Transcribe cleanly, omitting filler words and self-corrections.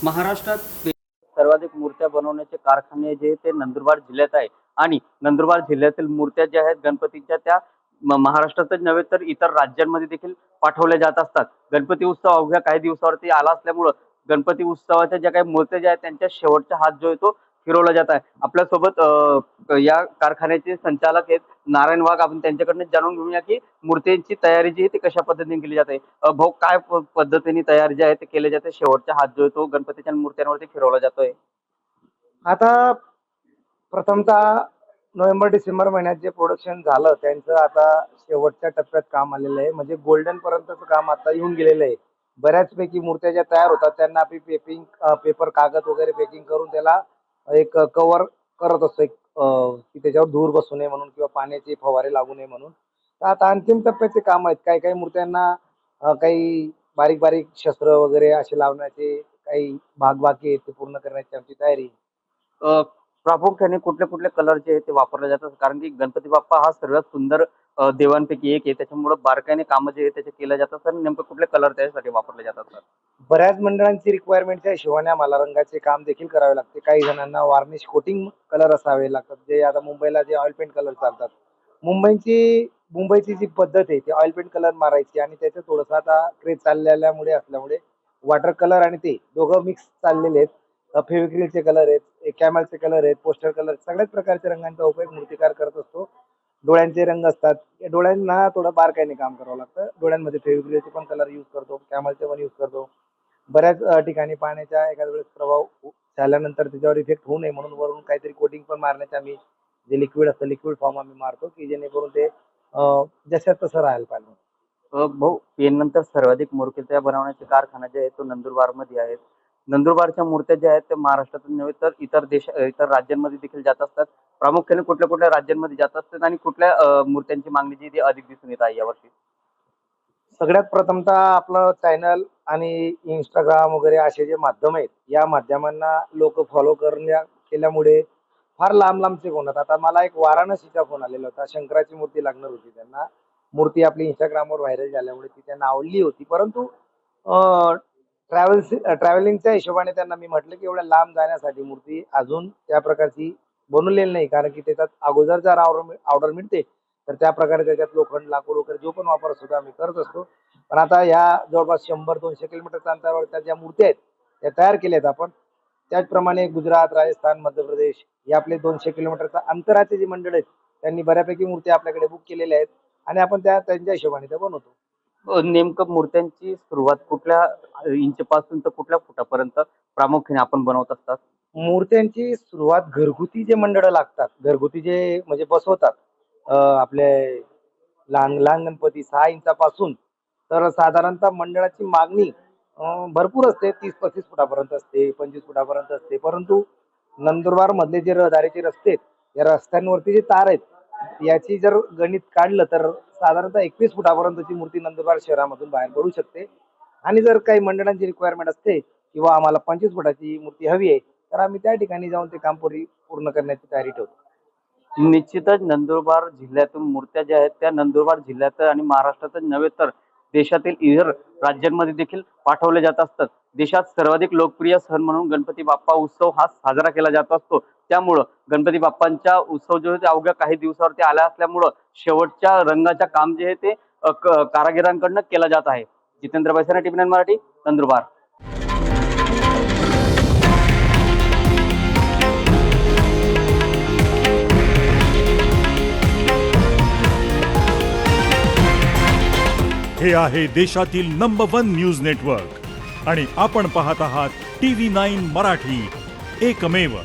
महाराष्ट्रात सर्वाधिक मूर्त्या बनवण्याचे कारखाने जे ते नंदुरबार जिल्ह्यात आहे आणि नंदुरबार जिल्ह्यातील मूर्त्या ज्या आहेत गणपतीच्या त्या महाराष्ट्रातच नव्हे तर इतर राज्यांमध्ये देखील पाठवल्या जात असतात। गणपती उत्सव अवघ्या काही दिवसावरती आला असल्यामुळे गणपती उत्सवाच्या ज्या काही मूर्त्या ज्या आहेत त्यांच्या शेवटचा हात जो आहे तो फिरवला जात आहे। आपल्यासोबत या कारखान्याचे संचालक आहेत नारायण वाघ, आपण त्यांच्याकडनं जाणून घेऊया की मूर्त्यांची तयारी जी आहे ती कशा पद्धतीने केली जाते। भाऊ, काय पद्धतीने तयारी जी आहे ते केले जाते, शेवटचा हात जो आहे तो गणपतीच्या मूर्त्यांवरती फिरवला जातोय। आता प्रथमतः नोव्हेंबर डिसेंबर महिन्यात जे प्रोडक्शन झालं त्यांचं आता शेवटच्या टप्प्यात काम आलेलं आहे, म्हणजे गोल्डन पर्यंतचं काम आता येऊन गेलेलं आहे। बऱ्याचपैकी मूर्त्या ज्या तयार होतात त्यांना आपण पेपर कागद वगैरे पेकिंग करून त्याला एक कव्हर करत असतो, की त्याच्यावर धूर बसू नये म्हणून किंवा पाण्याचे फवारे लागू नये म्हणून। तर आता अंतिम टप्प्याचे काम आहेत। काही काही मूर्त्यांना काही बारीक बारीक शस्त्र वगैरे असे लावण्याचे काही भाग बाकी आहेत, ते पूर्ण करण्याची आमची तयारी। प्रामुख्याने कुठले कुठले कलर जे आहे ते वापरले जातात, कारण की गणपती बाप्पा हा सर्वात सुंदर देवांपैकी एक आहे, त्याच्यामुळे बारकाईने कामं जे आहे त्याचे केले जातात। तर नेमकं कुठले कलर त्यासाठी वापरले जातात सर? बऱ्याच मंडळांची रिक्वायरमेंटच्या हिशोबाने आम्हाला रंगाचे काम देखील करावे लागते। काही जणांना वार्निश कोटिंग कलर असावे लागतात, जे आता मुंबईला जे ऑइल पेंट कलर चालतात। मुंबईची जी पद्धत आहे ती ऑइल पेंट कलर मारायची, आणि त्याचं थोडंसं आता क्रेज चालल्यामुळे असल्यामुळे वॉटर कलर आणि ते दोघं मिक्स चाललेले आहेत। फेविक्रिलचे कलर आहेत, कॅमलचे कलर आहेत, पोस्टर कलर, सगळ्याच प्रकारच्या रंगांचा उपयोग मूर्तिकार करत असतो। डोळ्यांचे रंग असतात, डोळ्यांना थोडं बारकाईने काम करावं लागतं। डोळ्यांमध्ये फेविक्रिलचे पण कलर यूज करतो, कॅमलचे पण यूज करतो। बऱ्याच ठिकाणी पाण्याचा एखाद्या वेळेस प्रभाव झाल्यानंतर त्याच्यावर इफेक्ट होऊ नये म्हणून वरून काहीतरी कोटिंग पण मारण्याचे आम्ही जे लिक्विड असतं, लिक्विड फॉर्म आम्ही मारतो, की जेणेकरून ते जसं तसं राहायला पाहिजे। भाऊ, पेन नंतर सर्वाधिक मूर्त्या बनवण्याचे कारखाना जे आहे तो नंदुरबार मध्ये आहेत। नंदुरबारच्या मूर्त्या ज्या आहेत त्या महाराष्ट्रातच नव्हे तर इतर राज्यांमध्ये देखील जात असतात। प्रामुख्याने कुठल्या कुठल्या राज्यांमध्ये जात असतात आणि कुठल्या मूर्त्यांची मागणी जी ती अधिक दिसून येत आहे यावर्षी? सगळ्यात प्रथमतः आपलं चॅनल आणि इंस्टाग्राम वगैरे असे जे माध्यम आहेत, या माध्यमांना लोक फॉलो केल्यामुळे फार लांब लांबचे फोन आहेत। आता मला एक वाराणसीचा फोन आलेला होता, शंकराची मूर्ती लागणार होती त्यांना। मूर्ती आपली इंस्टाग्रामवर व्हायरल झाल्यामुळे ती त्यांना आवडली होती, परंतु ट्रॅव्हलिंगच्या हिशोबाने त्यांना मी म्हटलं की एवढ्या लांब जाण्यासाठी मूर्ती अजून त्या प्रकारची बनवलेली नाही, कारण की त्याच्यात अगोदर जर ऑर्डर मिळते तर त्या प्रकारे त्याच्यात लोखंड, लाकूड वगैरे जो पण वापर असतो आम्ही करत असतो। पण आता ह्या जवळपास 100-200 किलोमीटरच्या अंतरावर ज्या मूर्त्या आहेत त्या तयार केल्यात आपण। त्याचप्रमाणे गुजरात, राजस्थान, मध्य प्रदेश हे आपले 200 किलोमीटरच्या अंतराचे जे मंडळ आहेत त्यांनी बऱ्यापैकी मूर्ती आपल्याकडे बुक केलेल्या आहेत, आणि आपण त्यांच्या हिशोबाने त्या बनवतो। नेमकं मूर्त्यांची सुरुवात कुठल्या इंचपासून तर कुठल्या फुटापर्यंत प्रामुख्याने आपण बनवत असतात? मूर्त्यांची सुरुवात घरगुती जे मंडळ लागतात, घरगुती जे म्हणजे बसवतात, आपले लहान लहान गणपती 6 इंचापासून, तर साधारणतः मंडळाची मागणी भरपूर असते, 30-35 फुटापर्यंत असते, 25 फुटापर्यंत असते। परंतु नंदुरबार मधले जे रहदारीचे रस्ते आहेत, या रस्त्यांवरती जे तार आहेत याची जर गणित काढलं तर साधारणतः 21 फुटापर्यंतची मूर्ती नंदुरबार शहरामधून बाहेर पडू शकते। आणि जर काही मंडळांची रिक्वायरमेंट असते किंवा आम्हाला 25 फुटाची मूर्ती हवी आहे, तर आम्ही त्या ठिकाणी जाऊन ते काम पूर्ण करण्याची तयारी ठेवतो। निश्चितच नंदुरबार जिल्ह्यातून मूर्त्या ज्या आहेत त्या नंदुरबार जिल्ह्यात आणि महाराष्ट्रातच नव्हे तर देशातील इतर राज्यांमध्ये देखील पाठवले जात असतात। देशात सर्वाधिक लोकप्रिय सण म्हणून गणपती बाप्पा उत्सव हा साजरा केला जात असतो। त्यामुळं गणपती बाप्पांचा उत्सव जो आहे ते अवघ्या काही दिवसावरती आला असल्यामुळं शेवटच्या रंगाच्या काम जे आहे ते कारागिरांकडनं केलं जात आहे। जितेंद्र बैसरा, टीव्ही9 मराठी, नंदुरबार। हे आहे देशातील नंबर 1 न्यूज नेटवर्क आणि आपण पाहत आहात टीव्ही 9 मराठी, एकमेव।